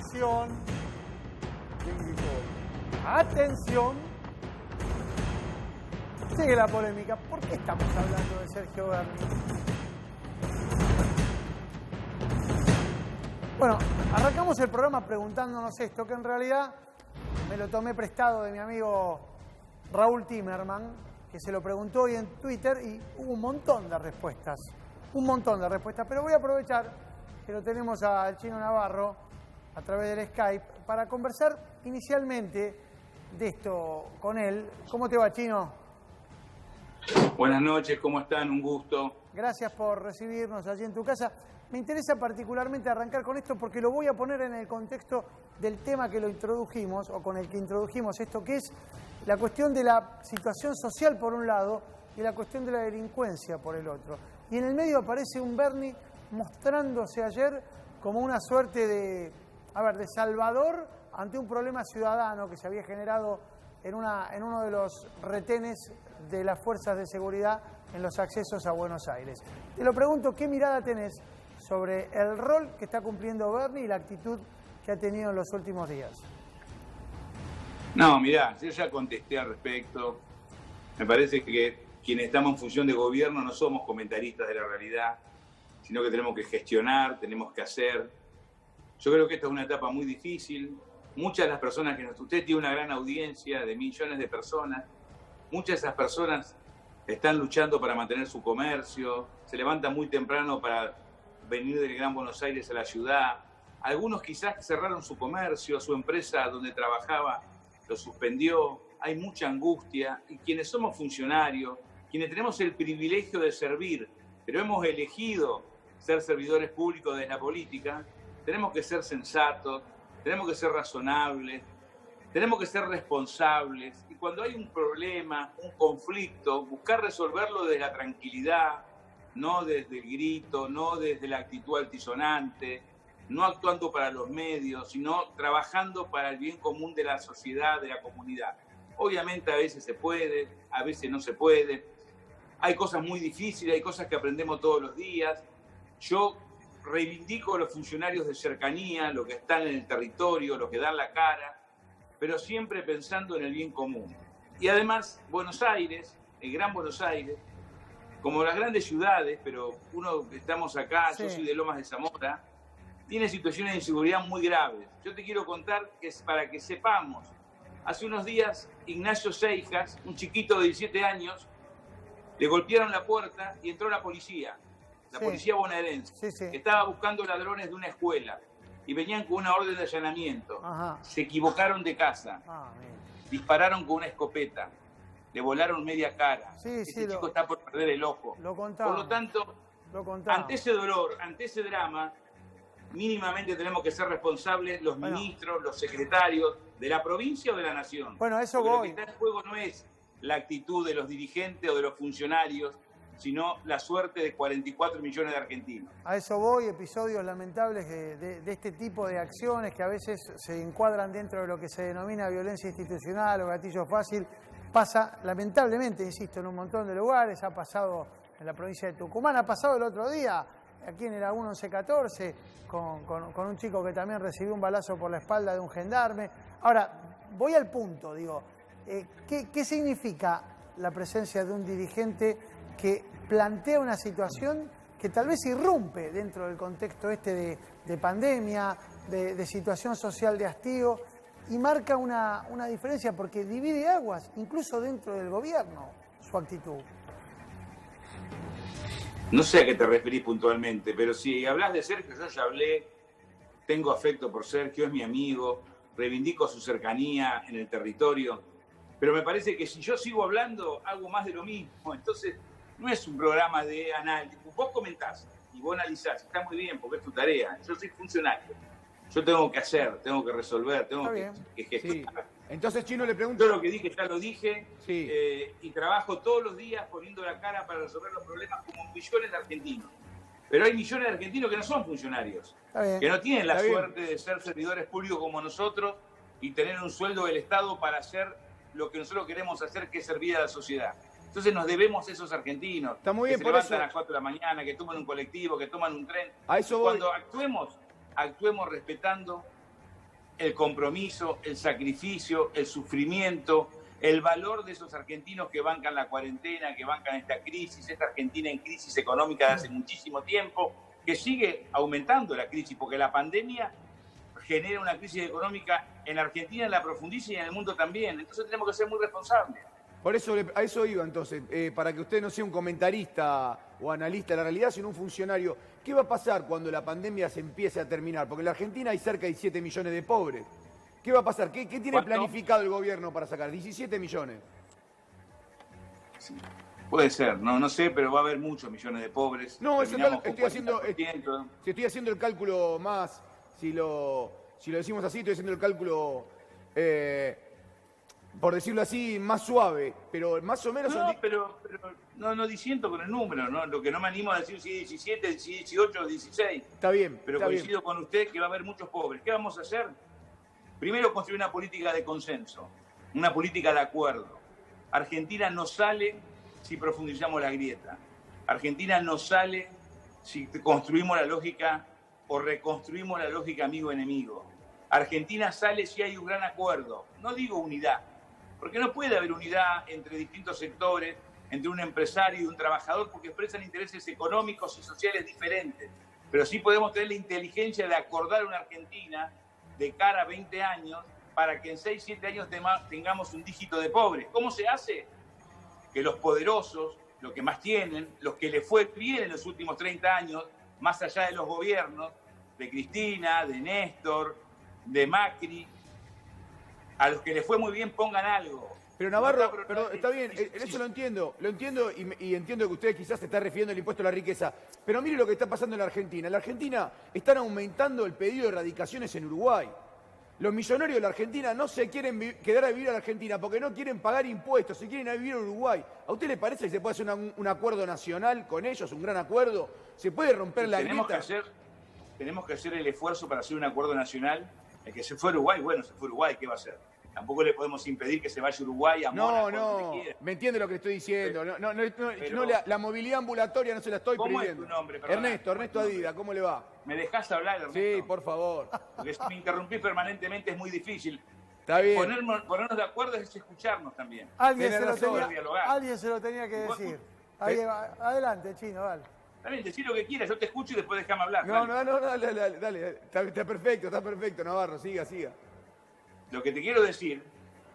Atención. ¿Quién gritó? Atención. Sigue la polémica. ¿Por qué estamos hablando de Sergio Berni? Bueno, arrancamos el programa preguntándonos esto, que en realidad me lo tomé prestado de mi amigo Raúl Timerman, que se lo preguntó hoy en Twitter y hubo un montón de respuestas. Pero voy a aprovechar que lo tenemos al Chino Navarro a través del Skype para conversar inicialmente de esto con él. ¿Cómo te va, Chino? Buenas noches, ¿cómo están? Un gusto. Gracias por recibirnos allí en tu casa. Me interesa particularmente arrancar con esto porque lo voy a poner en el contexto del tema que lo introdujimos, o con el que introdujimos esto, que es la cuestión de la situación social por un lado y la cuestión de la delincuencia por el otro. Y en el medio aparece un Berni mostrándose ayer como una suerte de salvador ante un problema ciudadano que se había generado en uno de los retenes de las fuerzas de seguridad en los accesos a Buenos Aires. Te lo pregunto, ¿qué mirada tenés sobre el rol que está cumpliendo Berni y la actitud que ha tenido en los últimos días? No, mirá, yo ya contesté al respecto. Me parece que quienes estamos en función de gobierno no somos comentaristas de la realidad, sino que tenemos que gestionar, tenemos que hacer. Yo creo que esta es una etapa muy difícil. Muchas de las personas que usted tiene una gran audiencia de millones de personas, muchas de esas personas están luchando para mantener su comercio, se levantan muy temprano para venir del Gran Buenos Aires a la ciudad. Algunos quizás cerraron su comercio, su empresa donde trabajaba lo suspendió. Hay mucha angustia y quienes somos funcionarios, quienes tenemos el privilegio de servir, pero hemos elegido ser servidores públicos de la política, tenemos que ser sensatos, tenemos que ser razonables, tenemos que ser responsables y cuando hay un problema, un conflicto, buscar resolverlo desde la tranquilidad, no desde el grito, no desde la actitud altisonante, no actuando para los medios, sino trabajando para el bien común de la sociedad, de la comunidad. Obviamente a veces se puede, a veces no se puede. Hay cosas muy difíciles, hay cosas que aprendemos todos los días. Yo reivindico a los funcionarios de cercanía, los que están en el territorio, los que dan la cara, pero siempre pensando en el bien común. Y además, Buenos Aires, el Gran Buenos Aires, como las grandes ciudades, pero uno que estamos acá, sí. Yo soy de Lomas de Zamora, tiene situaciones de inseguridad muy graves. Yo te quiero contar que es para que sepamos. Hace unos días, Ignacio Seijas, un chiquito de 17 años, le golpearon la puerta y entró la policía policía bonaerense, que estaba buscando ladrones de una escuela y venían con una orden de allanamiento. Ajá. Se equivocaron de casa, dispararon con una escopeta, le volaron media cara. Este chico está por perder el ojo. Por lo tanto, ante ese dolor, ante ese drama, mínimamente tenemos que ser responsables los ministros, los secretarios de la provincia o de la nación. Bueno, eso voy. Lo que está en juego no es la actitud de los dirigentes o de los funcionarios, sino la suerte de 44 millones de argentinos. A eso voy, episodios lamentables de este tipo de acciones que a veces se encuadran dentro de lo que se denomina violencia institucional o gatillo fácil. Pasa, lamentablemente, insisto, en un montón de lugares, ha pasado en la provincia de Tucumán, ha pasado el otro día, aquí en el A1 1114, con un chico que también recibió un balazo por la espalda de un gendarme. Ahora, voy al punto, digo, ¿qué significa la presencia de un dirigente que plantea una situación que tal vez irrumpe dentro del contexto de pandemia, de situación social de hastío, y marca una diferencia porque divide aguas, incluso dentro del gobierno, su actitud? No sé a qué te referís puntualmente, pero si hablas de Sergio, yo ya hablé, tengo afecto por Sergio, es mi amigo, reivindico su cercanía en el territorio, pero me parece que si yo sigo hablando, hago más de lo mismo. Entonces, no es un programa de análisis. Vos comentás y vos analizás, está muy bien porque es tu tarea. Yo soy funcionario. Yo tengo que hacer, tengo que resolver, tengo que gestionar. Sí. Entonces, Chino, le pregunto... Yo lo que dije, ya lo dije, sí. Y trabajo todos los días poniendo la cara para resolver los problemas como millones de argentinos. Pero hay millones de argentinos que no son funcionarios, que no tienen la suerte de ser servidores públicos como nosotros y tener un sueldo del Estado para hacer lo que nosotros queremos hacer, que es servir a la sociedad. Entonces nos debemos a esos argentinos. Está muy bien, que se por levantan eso... a las 4 de la mañana, que toman un colectivo, que toman un tren. A eso voy. Cuando actuemos respetando el compromiso, el sacrificio, el sufrimiento, el valor de esos argentinos que bancan la cuarentena, que bancan esta crisis, esta Argentina en crisis económica de hace muchísimo tiempo, que sigue aumentando la crisis, porque la pandemia genera una crisis económica en Argentina, en la profundiza y en el mundo también. Entonces tenemos que ser muy responsables. Por eso, a eso iba entonces, para que usted no sea un comentarista o analista de la realidad, sino un funcionario. ¿Qué va a pasar cuando la pandemia se empiece a terminar? Porque en la Argentina hay cerca de 7 millones de pobres. ¿Qué va a pasar? ¿Qué tiene planificado el gobierno para sacar? 17 millones. Sí, puede ser, no sé, pero va a haber muchos millones de pobres. No, estoy haciendo el cálculo más, si lo decimos así, estoy haciendo el cálculo... por decirlo así, más suave, pero más o menos... Pero no disiento con el número, ¿no? Lo que no me animo a decir si es 17, si es 18 o 16. Está bien. Pero está coincido bien. con usted que va a haber muchos pobres. ¿Qué vamos a hacer? Primero, construir una política de consenso, una política de acuerdo. Argentina no sale si profundizamos la grieta. Argentina no sale si construimos la lógica o reconstruimos la lógica amigo-enemigo. Argentina sale si hay un gran acuerdo. No digo unidad, porque no puede haber unidad entre distintos sectores, entre un empresario y un trabajador, porque expresan intereses económicos y sociales diferentes. Pero sí podemos tener la inteligencia de acordar una Argentina de cara a 20 años para que en 6, 7 años tengamos un dígito de pobres. ¿Cómo se hace? Que los poderosos, los que más tienen, los que les fue bien en los últimos 30 años, más allá de los gobiernos, de Cristina, de Néstor, de Macri, a los que les fue muy bien pongan algo. Pero Navarro, pero está bien, eso lo entiendo y entiendo que usted quizás se está refiriendo al impuesto a la riqueza, pero mire lo que está pasando en la Argentina. En la Argentina están aumentando el pedido de erradicaciones en Uruguay. Los millonarios de la Argentina no se quieren quedar a vivir a la Argentina porque no quieren pagar impuestos, se quieren ir a vivir a Uruguay. ¿A usted le parece que se puede hacer un acuerdo nacional con ellos, un gran acuerdo? ¿Se puede romper la grieta? Tenemos que hacer el esfuerzo para hacer un acuerdo nacional. El que se fue a Uruguay, bueno, se fue a Uruguay, ¿qué va a hacer? Tampoco le podemos impedir que se vaya a Uruguay, a Mónaco, donde quiera. Me entiende lo que estoy diciendo. Pero, la movilidad ambulatoria no se la estoy pidiendo. ¿Cómo es tu nombre? Perdona, Ernesto Adida, ¿cómo le va? ¿Me dejás hablar, Ernesto? Sí, por favor. Porque si me interrumpís permanentemente es muy difícil. Está bien. Ponernos de acuerdo es escucharnos también. Alguien se lo tenía que decir. Ahí, adelante, Chino, dale. Está bien, decir lo que quieras, yo te escucho y después déjame hablar. No, dale. Está perfecto, Navarro, siga. Lo que te quiero decir,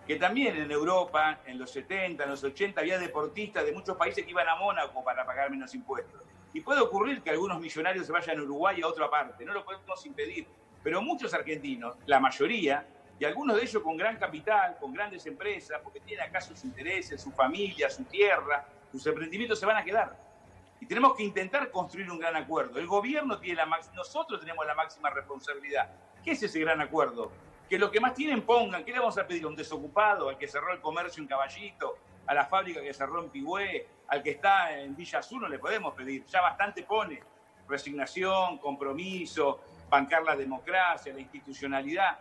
que también en Europa, en los 70, en los 80, había deportistas de muchos países que iban a Mónaco para pagar menos impuestos. Y puede ocurrir que algunos millonarios se vayan a Uruguay a otra parte, no lo podemos impedir. Pero muchos argentinos, la mayoría, y algunos de ellos con gran capital, con grandes empresas, porque tienen acá sus intereses, su familia, su tierra, sus emprendimientos se van a quedar. Y tenemos que intentar construir un gran acuerdo. El gobierno tiene nosotros tenemos la máxima responsabilidad. ¿Qué es ese gran acuerdo? Que los que más tienen pongan. ¿Qué le vamos a pedir? ¿A un desocupado? ¿Al que cerró el comercio en Caballito? ¿A la fábrica que cerró en Pigüé? ¿Al que está en Villa Azul? No le podemos pedir. Ya bastante pone. Resignación, compromiso, bancar la democracia, la institucionalidad.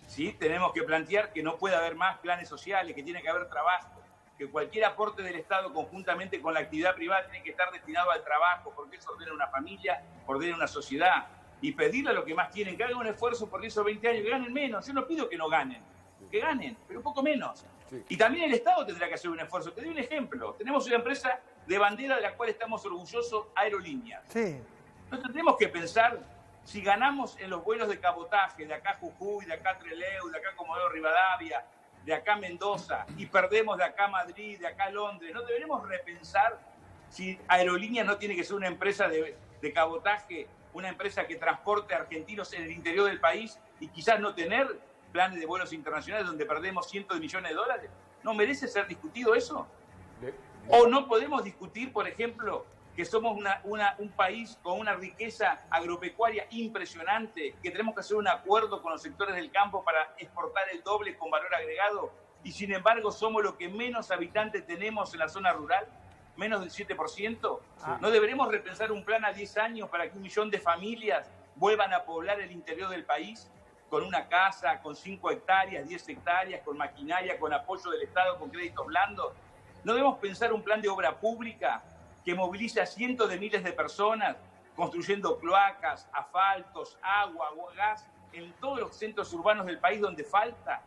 ¿Sí? Tenemos que plantear que no puede haber más planes sociales, que tiene que haber trabajo, que cualquier aporte del Estado conjuntamente con la actividad privada tiene que estar destinado al trabajo, porque eso ordena una familia, ordena una sociedad. Y pedirle a los que más tienen que hagan un esfuerzo por esos 20 años, que ganen menos. Yo no pido que no ganen, que ganen, pero un poco menos. Sí. Y también el Estado tendrá que hacer un esfuerzo. Te doy un ejemplo. Tenemos una empresa de bandera de la cual estamos orgullosos, Aerolíneas. Sí. Nosotros tenemos que pensar, si ganamos en los vuelos de cabotaje, de acá Jujuy, de acá Trelew, de acá Comodoro Rivadavia, de acá Mendoza, y perdemos de acá Madrid, de acá Londres, ¿no deberemos repensar si Aerolíneas no tiene que ser una empresa de cabotaje, una empresa que transporte argentinos en el interior del país y quizás no tener planes de vuelos internacionales donde perdemos cientos de millones de dólares? ¿No merece ser discutido eso? ¿O no podemos discutir, por ejemplo, que somos un país con una riqueza agropecuaria impresionante, que tenemos que hacer un acuerdo con los sectores del campo para exportar el doble con valor agregado, y sin embargo somos los que menos habitantes tenemos en la zona rural, menos del 7%? ¿No deberemos repensar un plan a 10 años para que 1 millón de familias vuelvan a poblar el interior del país con una casa, con 5 hectáreas, 10 hectáreas, con maquinaria, con apoyo del Estado, con créditos blandos? ¿No debemos pensar un plan de obra pública que movilice a cientos de miles de personas construyendo cloacas, asfaltos, agua, gas, en todos los centros urbanos del país donde falta.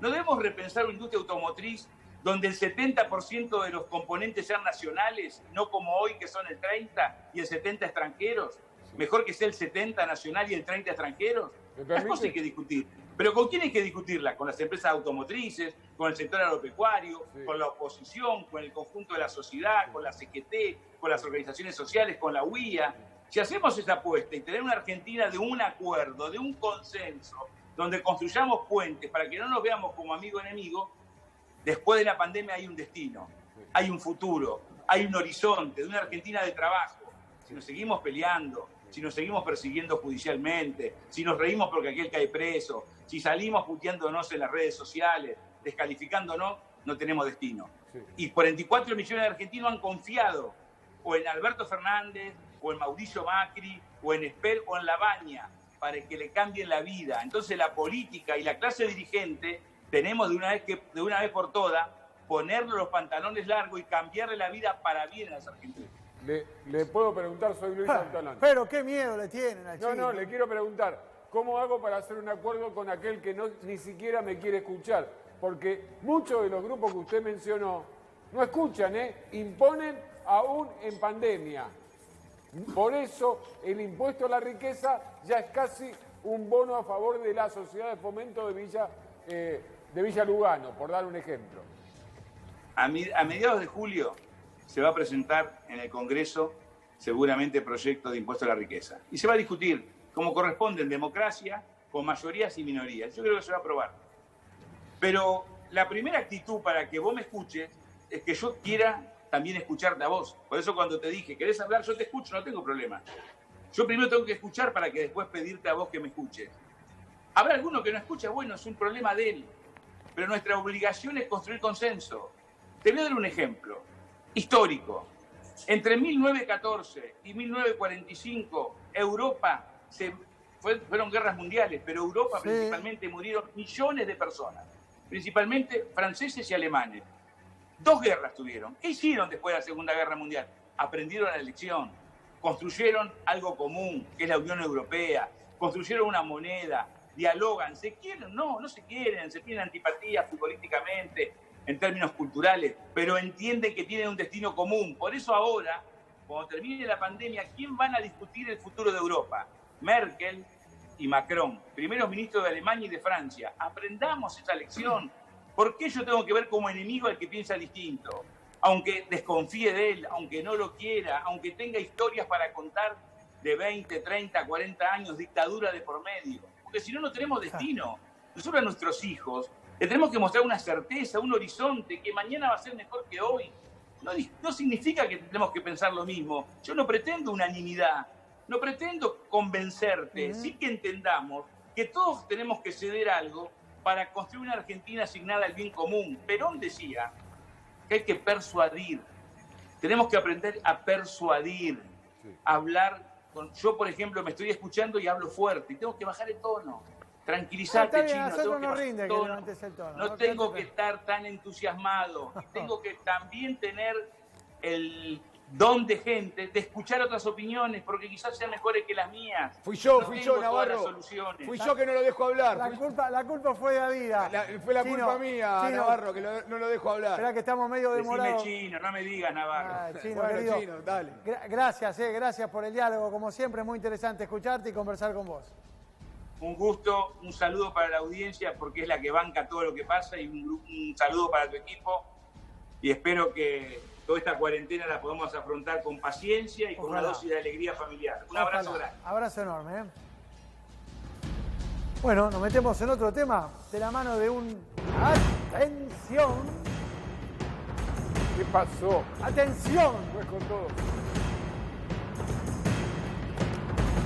¿No debemos repensar una industria automotriz donde el 70% de los componentes sean nacionales, no como hoy que son el 30% y el 70% extranjeros? Mejor que sea el 70% nacional y el 30% extranjeros. Las cosas hay que discutir. ¿Pero con quién hay que discutirla? Con las empresas automotrices, con el sector agropecuario, con la oposición, con el conjunto de la sociedad, con la CGT, con las organizaciones sociales, con la UIA. Si hacemos esa apuesta y tener una Argentina de un acuerdo, de un consenso, donde construyamos puentes para que no nos veamos como amigo-enemigo, después de la pandemia hay un destino, hay un futuro, hay un horizonte de una Argentina de trabajo. Si nos seguimos peleando, si nos seguimos persiguiendo judicialmente, si nos reímos porque aquel cae preso, si salimos puteándonos en las redes sociales, descalificándonos, no tenemos destino. Y 44 millones de argentinos han confiado o en Alberto Fernández, o en Mauricio Macri, o en Esper, o en Labaña, para que le cambien la vida. Entonces la política y la clase dirigente tenemos de una vez por todas ponerle los pantalones largos y cambiarle la vida para bien a los argentinos. Le puedo preguntar, soy Luis Santalán. Pero qué miedo le tienen al chico. No, le quiero preguntar, ¿cómo hago para hacer un acuerdo con aquel que ni siquiera me quiere escuchar? Porque muchos de los grupos que usted mencionó no escuchan, imponen aún en pandemia. Por eso el impuesto a la riqueza ya es casi un bono a favor de la sociedad de fomento de Villa Lugano, por dar un ejemplo. A mediados de julio se va a presentar en el Congreso seguramente el proyecto de impuesto a la riqueza. Y se va a discutir, como corresponde en democracia, con mayorías y minorías. Yo creo que se va a aprobar. Pero la primera actitud para que vos me escuches es que yo quiera también escucharte a vos. Por eso cuando te dije, ¿querés hablar? Yo te escucho, no tengo problema. Yo primero tengo que escuchar para que después pedirte a vos que me escuches. Habrá alguno que no escucha, bueno, es un problema de él. Pero nuestra obligación es construir consenso. Te voy a dar un ejemplo histórico. Entre 1914 y 1945, Europa, fueron guerras mundiales, pero Europa principalmente murieron millones de personas, principalmente franceses y alemanes. 2 guerras tuvieron. ¿Qué hicieron después de la Segunda Guerra Mundial? Aprendieron la lección, construyeron algo común, que es la Unión Europea, construyeron una moneda, dialogan, ¿se quieren? No se quieren, se tienen antipatía futbolísticamente, en términos culturales, pero entienden que tienen un destino común. Por eso ahora, cuando termine la pandemia, ¿quién van a discutir el futuro de Europa? Merkel y Macron, primeros ministros de Alemania y de Francia. Aprendamos esa lección. ¿Por qué yo tengo que ver como enemigo al que piensa distinto? Aunque desconfíe de él, aunque no lo quiera, aunque tenga historias para contar de 20, 30, 40 años, dictadura de por medio. Porque si no, no tenemos destino. Nosotros a nuestros hijos le tenemos que mostrar una certeza, un horizonte, que mañana va a ser mejor que hoy. No significa que tenemos que pensar lo mismo. Yo no pretendo unanimidad, no pretendo convencerte. Sí que entendamos que todos tenemos que ceder algo para construir una Argentina asignada al bien común. Perón decía que hay que persuadir. Tenemos que aprender a persuadir, a hablar. Yo, por ejemplo, me estoy escuchando y hablo fuerte y tengo que bajar el tono. Tranquilízate, Chino. No tengo que estar tan entusiasmado. Tengo que también tener el don de gente, de escuchar otras opiniones, porque quizás sean mejores que las mías. Fui yo, Navarro. Fui yo que no lo dejo hablar. La culpa fue de Adida. Fue la culpa mía, Chino. Navarro, que no lo dejo hablar. Esperá que estamos medio demorados. Decime Chino, no me digas Navarro. Chino, dale. Gracias por el diálogo. Como siempre, es muy interesante escucharte y conversar con vos. Un gusto, un saludo para la audiencia, porque es la que banca todo lo que pasa, y un saludo para tu equipo. Y espero que toda esta cuarentena la podamos afrontar con paciencia y con una dosis de alegría familiar. Un abrazo grande. Abrazo enorme. Bueno, nos metemos en otro tema, de la mano de un... ¡Atención! ¿Qué pasó? ¡Atención! Pues con todo.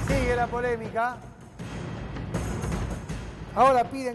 Sigue la polémica. Ahora piden